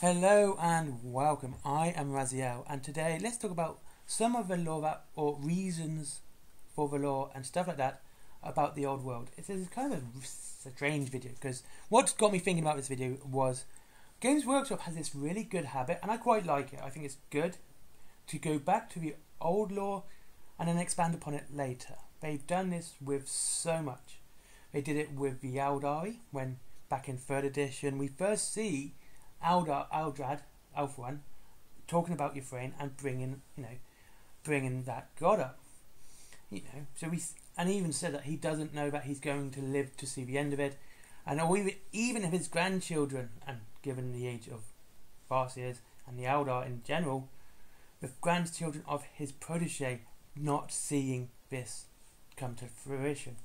Hello and welcome. I am Raziel, and today let's talk about some of the lore or reasons for the lore and stuff like that about the old world. It is kind of a strange video because what got me thinking about this video was Games Workshop has this really good habit, and I quite like it. I think it's good to go back to the old lore and then expand upon it later. They've done this with so much. They did it with the Eldari when back in 3rd edition we first see Aldrad, Alfwan, talking about Euphrain and bringing that god up. So and he even said that he doesn't know that he's going to live to see the end of it, and even if his grandchildren, and given the age of Farseers and the Eldar in general, the grandchildren of his protege not seeing this come to fruition.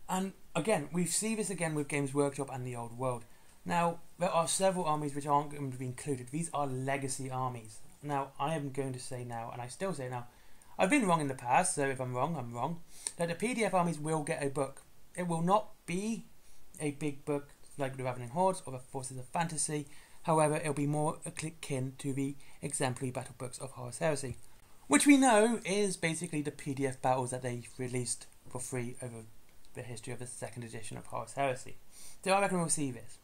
And again, we see this again with Games Workshop and the Old World. Now, there are several armies which aren't going to be included. These are legacy armies. Now, I am going to say now, and I still say now, I've been wrong in the past, so if I'm wrong, I'm wrong, that the PDF armies will get a book. It will not be a big book like the Ravening Hordes or the Forces of Fantasy. However, it'll be more akin to the exemplary battle books of Horus Heresy, which we know is basically the PDF battles that they released for free over the history of the 2nd edition of Horus Heresy. So I reckon we'll see this.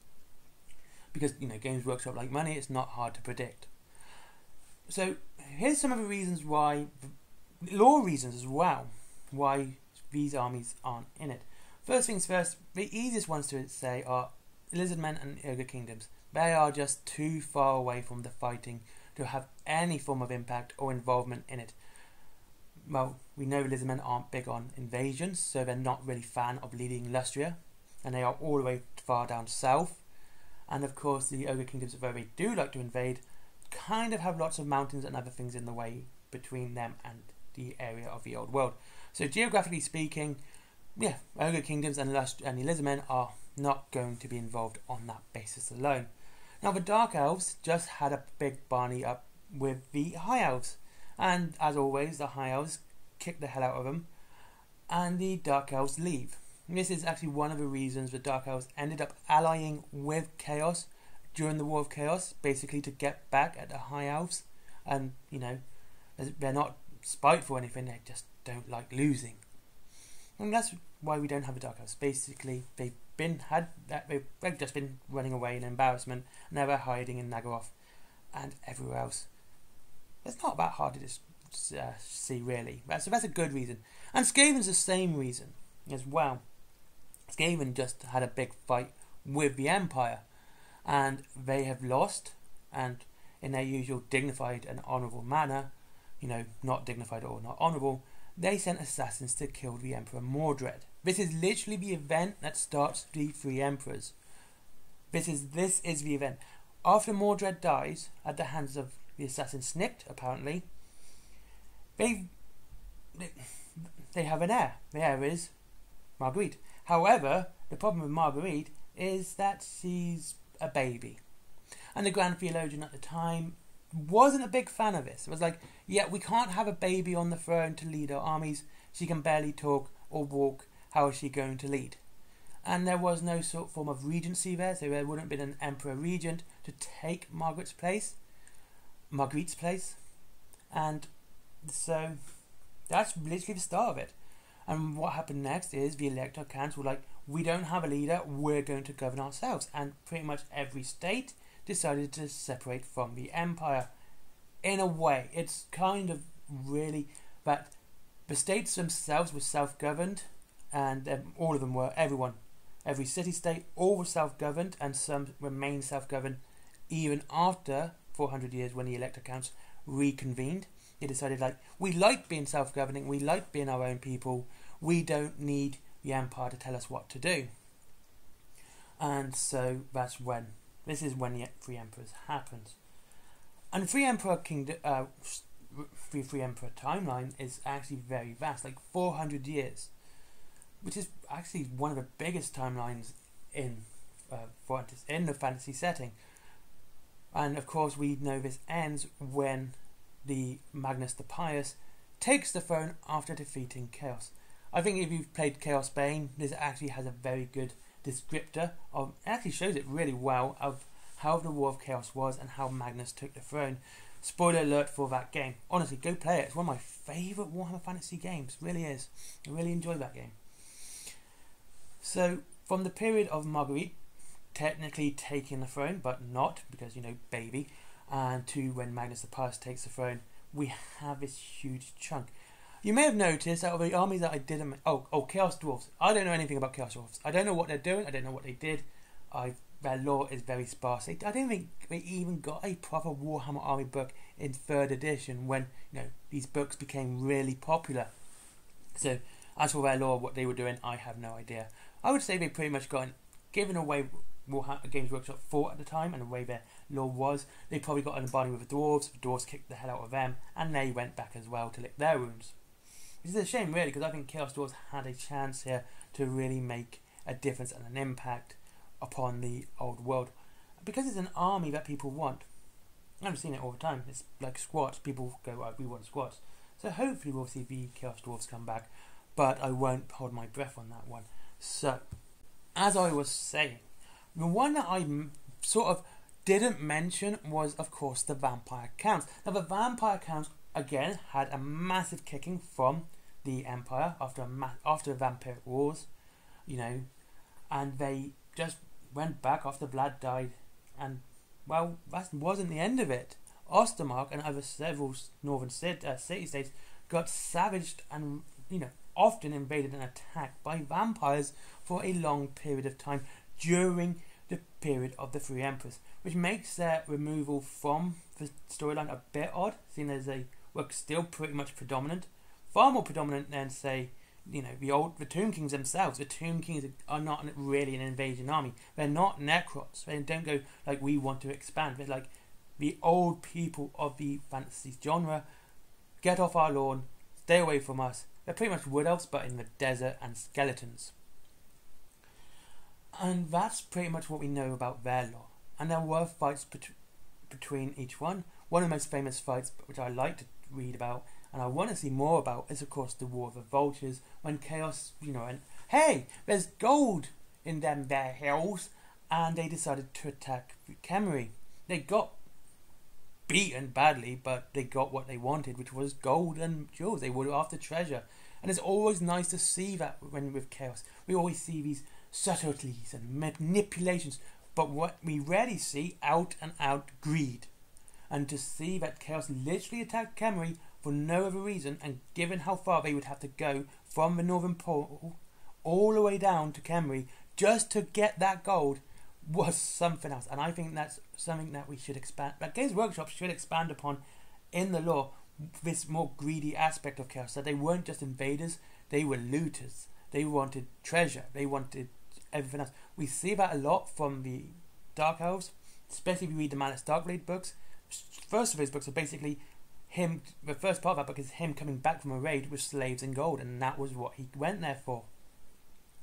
Because, Games Workshop like money, it's not hard to predict. So, here's some of the reasons why, lore reasons as well, why these armies aren't in it. First things first, the easiest ones to say are Lizardmen and Ogre Kingdoms. They are just too far away from the fighting to have any form of impact or involvement in it. Well, we know Lizardmen aren't big on invasions, so they're not really fan of leading Lustria, and they are all the way far down south. And of course, the Ogre Kingdoms, though they do like to invade, kind of have lots of mountains and other things in the way between them and the area of the old world. So geographically speaking, Ogre Kingdoms and the Lizardmen are not going to be involved on that basis alone. Now, the Dark Elves just had a big barney up with the High Elves. And as always, the High Elves kick the hell out of them, and the Dark Elves leave. This is actually one of the reasons the Dark Elves ended up allying with Chaos during the War of Chaos, basically to get back at the High Elves. And, they're not spiteful or anything, they just don't like losing. And that's why we don't have the Dark Elves. Basically, they've just been running away in embarrassment, and they're hiding in Nagaroth and everywhere else. It's not that hard to see, really. So that's a good reason. And Skaven's the same reason as well. Skaven just had a big fight with the Empire, and they have lost, and in their usual dignified and honourable manner, not dignified or not honourable, they sent assassins to kill the Emperor Mordred. This is literally the event that starts the Three Emperors. This is the event. After Mordred dies at the hands of the assassin Snikt, apparently, they have an heir. The heir is Marguerite. However, the problem with Marguerite is that she's a baby. And the Grand Theologian at the time wasn't a big fan of this. It was like, we can't have a baby on the throne to lead our armies. She can barely talk or walk. How is she going to lead? And there was no sort of form of regency there, so there wouldn't have been an emperor regent to take Marguerite's place. And so that's literally the start of it. And what happened next is the Elector Council were like, we don't have a leader, we're going to govern ourselves. And pretty much every state decided to separate from the Empire. In a way, it's kind of really that the states themselves were self-governed, and all of them were, every city-state, all were self-governed, and some remained self-governed even after 400 years when the Elector Council reconvened. They decided, we like being self-governing, we like being our own people, we don't need the Empire to tell us what to do. And so this is when the Three Emperors happens. And the Three Emperor timeline is actually very vast, 400 years, which is actually one of the biggest timelines in the fantasy setting. And of course we know this ends when the Magnus the Pious takes the throne after defeating Chaos. I think if you've played Chaos Bane, this actually has a very good descriptor of, it actually shows it really well, of how the War of Chaos was and how Magnus took the throne. Spoiler alert for that game. Honestly, go play it. It's one of my favourite Warhammer Fantasy games. It really is. I really enjoy that game. So, from the period of Marguerite technically taking the throne, but not, because, baby, and to when Magnus the Pious takes the throne, we have this huge chunk. You may have noticed out of the armies that I didn't... Chaos Dwarfs. I don't know anything about Chaos Dwarfs. I don't know what they're doing. I don't know what they did. Their lore is very sparse. I don't think they even got a proper Warhammer army book in 3rd edition when these books became really popular. So as for their lore, what they were doing, I have no idea. I would say they pretty much got given away Warhammer Games Workshop 4 at the time, and the way their lore was. They probably got an bonding with the dwarves kicked the hell out of them, and they went back as well to lick their wounds. Which is a shame really, because I think Chaos Dwarfs had a chance here to really make a difference and an impact upon the old world, because it's an army that people want. I've seen it all the time. It's like squats. People go, we want squats. So hopefully we'll see the Chaos Dwarfs come back, but I won't hold my breath on that one. So, as I was saying, the one that I sort of didn't mention was, of course, the vampire counts. Now, the vampire counts again had a massive kicking from the Empire after the Vampiric Wars, and they just went back after Vlad died, and well, that wasn't the end of it. Ostermark and other several northern city-states got savaged and often invaded and attacked by vampires for a long period of time during the period of the Three Emperors, which makes their removal from the storyline a bit odd, seeing as they were still pretty much predominant, far more predominant than, say, the Tomb Kings themselves. The Tomb Kings are not really an invasion army. They're not Necrots. They don't go like, we want to expand. They're like the old people of the fantasy genre. Get off our lawn. Stay away from us. They're pretty much wood elves, but in the desert and skeletons. And that's pretty much what we know about their lore. And there were fights between each one. One of the most famous fights, which I like to read about, and I want to see more about, is of course the War of the Vultures, when Chaos, and hey, there's gold in them there hills, and they decided to attack Kemery. They got beaten badly, but they got what they wanted, which was gold and jewels. They were after treasure, and it's always nice to see that when with Chaos. We always see these subtleties and manipulations, but what we rarely see, out and out greed. And to see that Chaos literally attacked Kemery for no other reason, and given how far they would have to go from the Northern Pole all the way down to Kemery just to get that gold, was something else. And I think that's something that we should expand, that Games Workshop should expand upon in the lore, this more greedy aspect of Chaos, that they weren't just invaders, they were looters. They wanted treasure, they wanted everything else. We see that a lot from the Dark Elves, especially if you read the Malice Darkblade books. First of those books are basically him, the first part of that book is him coming back from a raid with slaves and gold, and that was what he went there for.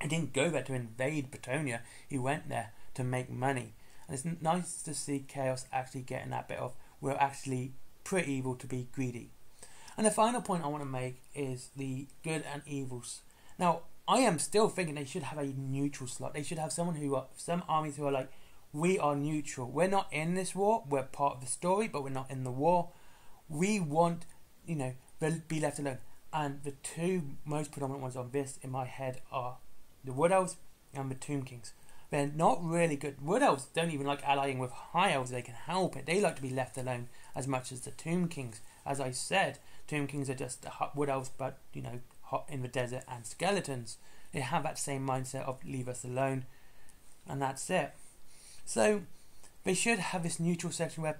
He didn't go there to invade Bretonia, he went there to make money. And it's nice to see Chaos actually getting that bit of, we're actually pretty evil to be greedy. And the final point I want to make is the good and evils. Now, I am still thinking they should have a neutral slot. They should have some armies who are like, we are neutral. We're not in this war. We're part of the story, but we're not in the war. We want, be left alone. And the two most predominant ones on this, in my head, are the Wood Elves and the Tomb Kings. They're not really good. Wood Elves don't even like allying with High Elves. They can help it. They like to be left alone as much as the Tomb Kings. As I said, Tomb Kings are just the Wood Elves, but, hot in the desert and skeletons. They have that same mindset of leave us alone, and that's it. So they should have this neutral section where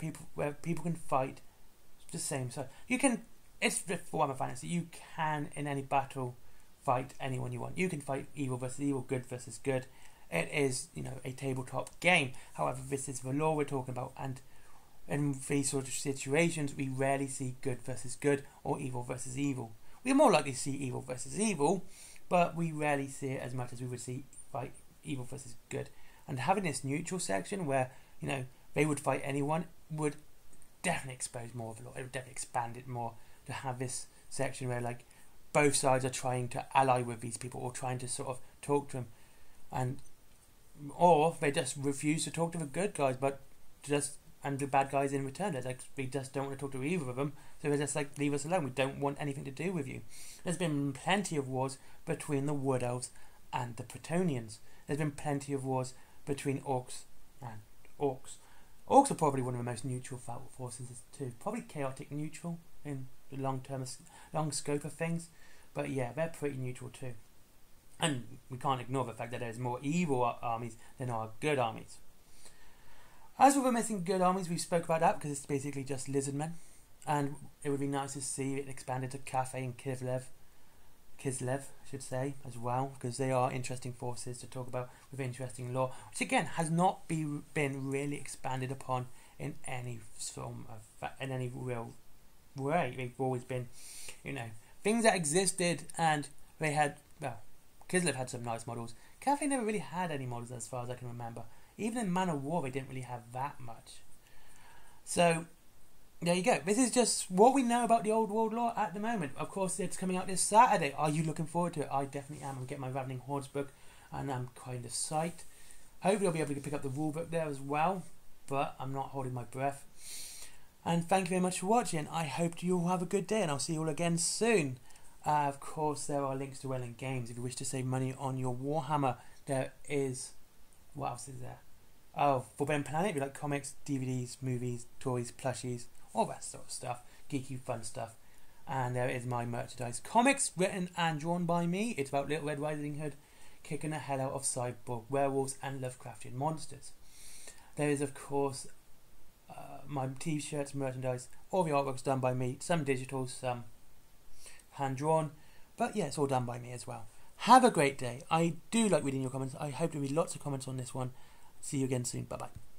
people can fight the same. So it's Warhammer Fantasy. You can in any battle fight anyone you want. You can fight evil versus evil, good versus good. It is a tabletop game. However, this is the lore we're talking about, and in these sort of situations, we rarely see good versus good or evil versus evil. We're more likely to see evil versus evil, but we rarely see it as much as we would see fight evil versus good. And having this neutral section where, they would fight anyone would definitely expose more of the lore. It would definitely expand it more to have this section where, both sides are trying to ally with these people or trying to sort of talk to them. Or they just refuse to talk to the good guys, but and the bad guys in return. They're like, we just don't want to talk to either of them, so they're just like, leave us alone. We don't want anything to do with you. There's been plenty of wars between the Wood Elves and the Bretonnians. There's been plenty of wars between orcs and orcs. Orcs are probably one of the most neutral forces too. Probably chaotic neutral in the long scope of things. But yeah, they're pretty neutral too. And we can't ignore the fact that there's more evil armies than are good armies. As with the missing good armies, we spoke about that because it's basically just lizardmen. And it would be nice to see it expanded to Cathay and Kislev, I should say, as well, because they are interesting forces to talk about with interesting lore, which again has not been really expanded upon in any real way. They've always been, things that existed, and they had, Kislev had some nice models. Cathay never really had any models as far as I can remember. Even in Man of War, they didn't really have that much. So, there you go. This is just what we know about the Old World lore at the moment. Of course, it's coming out this Saturday. Are you looking forward to it? I definitely am. I'm getting my Ravening Hordes book, and I'm kind of psyched. Hopefully, I'll be able to pick up the rule book there as well, but I'm not holding my breath. And thank you very much for watching. I hope you all have a good day, and I'll see you all again soon. Of course, there are links to Wellin Games if you wish to save money on your Warhammer. There is... What else is there? Oh, Forbidden Planet, if you like comics, DVDs, movies, toys, plushies, all that sort of stuff. Geeky, fun stuff. And there is my merchandise. Comics written and drawn by me. It's about Little Red Riding Hood kicking the hell out of cyborg werewolves and Lovecraftian monsters. There is, of course, my t-shirts, merchandise. All the artwork's done by me. Some digital, some hand-drawn. But yeah, it's all done by me as well. Have a great day. I do like reading your comments. I hope to read lots of comments on this one. See you again soon. Bye-bye.